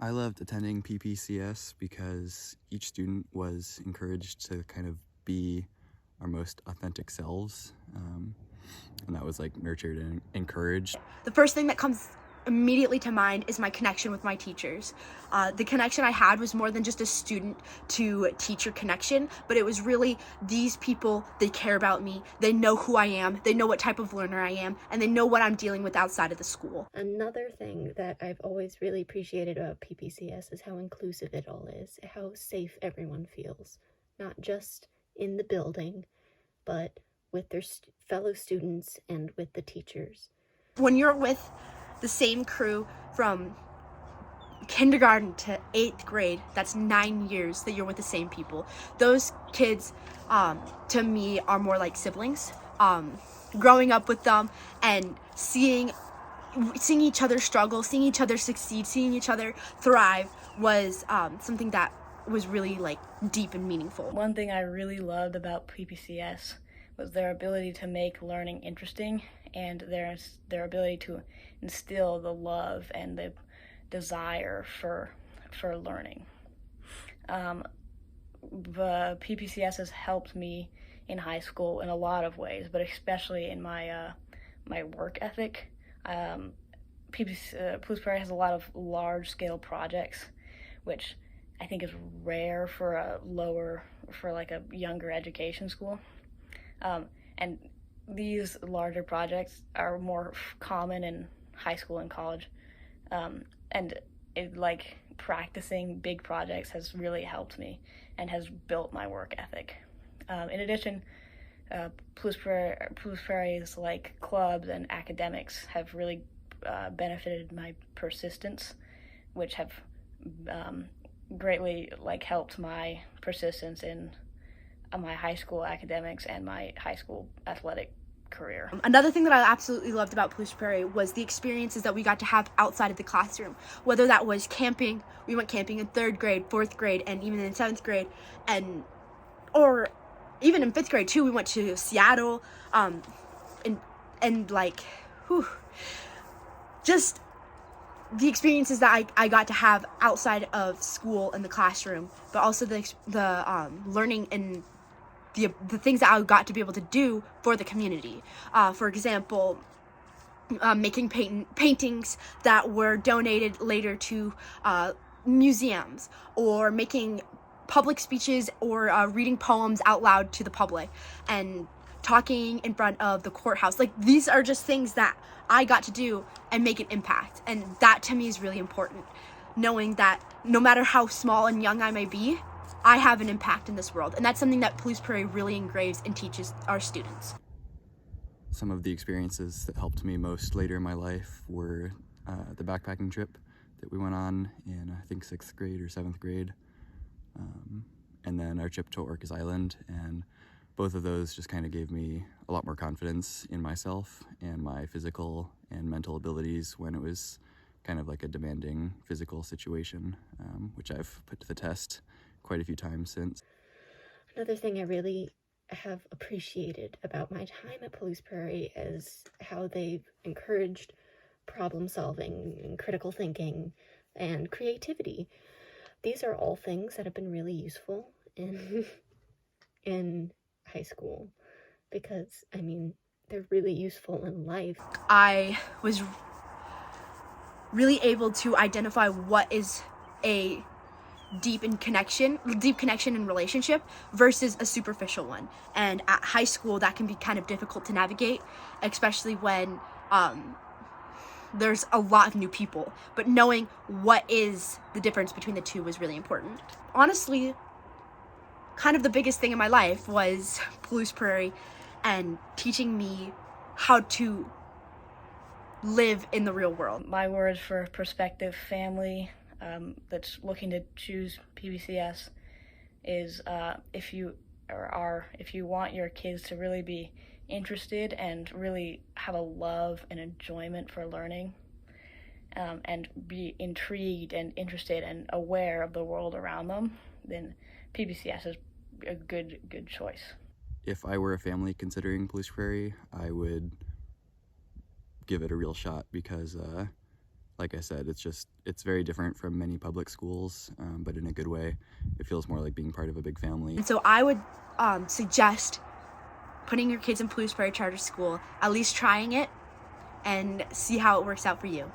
I loved attending PPCS because each student was encouraged to kind of be our most authentic selves, and that was like nurtured and encouraged. The first thing that comes immediately to mind is my connection with my teachers. The connection I had was more than just a student to teacher connection, but it was really these people, they care about me, they know who I am, they know what type of learner I am, and they know what I'm dealing with outside of the school. Another thing that I've always really appreciated about PPCS is how inclusive it all is, how safe everyone feels, not just in the building, but with their fellow students and with the teachers. When you're with the same crew from kindergarten to 8th grade, that's 9 years that you're with the same people. Those kids, to me, are more like siblings. Growing up with them and seeing each other struggle, seeing each other succeed, seeing each other thrive was something that was really like deep and meaningful. One thing I really loved about PPCS was their ability to make learning interesting and their ability to instill the love and the desire for learning. The PPCS has helped me in high school in a lot of ways, but especially in my my work ethic. Pouce Prairie has a lot of large-scale projects, which I think is rare for a younger education school. And these larger projects are more common in high school and college. And practicing big projects has really helped me and has built my work ethic. In addition, Pouce Prairie's clubs and academics have really benefited my persistence, which have greatly helped my persistence in my high school academics and my high school athletic career. Another thing that I absolutely loved about Pouce Prairie was the experiences that we got to have outside of the classroom, whether that was camping. We went camping in 3rd grade, 4th grade, and even in 7th grade, or even in 5th grade too. We went to Seattle, just the experiences that I got to have outside of school and the classroom, but also the learning and the things that I got to be able to do for the community. For example, making paintings that were donated later to museums, or making public speeches, or reading poems out loud to the public, and talking in front of the courthouse. These are just things that I got to do and make an impact, and that to me is really important, knowing that no matter how small and young I may be, I have an impact in this world, and that's something that Pouce Prairie really engraves and teaches our students. Some of the experiences that helped me most later in my life were the backpacking trip that we went on in, I think, 6th grade or 7th grade, and then our trip to Orcas Island, and both of those just kind of gave me a lot more confidence in myself and my physical and mental abilities when it was kind of like a demanding physical situation, which I've put to the test quite a few times since. Another thing I really have appreciated about my time at Pouce Prairie is how they've encouraged problem solving and critical thinking and creativity. These are all things that have been really useful in high school, because they're really useful in life. I was really able to identify what is a deep connection in relationship versus a superficial one. And at high school, that can be kind of difficult to navigate, especially when there's a lot of new people. But knowing what is the difference between the two was really important. Honestly, kind of the biggest thing in my life was Pouce Prairie and teaching me how to live in the real world. My words for prospective family that's looking to choose PPCS is if you want your kids to really be interested and really have a love and enjoyment for learning, and be intrigued and interested and aware of the world around them, then PPCS is a good choice. If I were a family considering Pouce Prairie, I would give it a real shot because like I said, it's very different from many public schools, but in a good way. It feels more like being part of a big family. And so I would suggest putting your kids in Palouse Prairie Charter School, at least trying it, and see how it works out for you.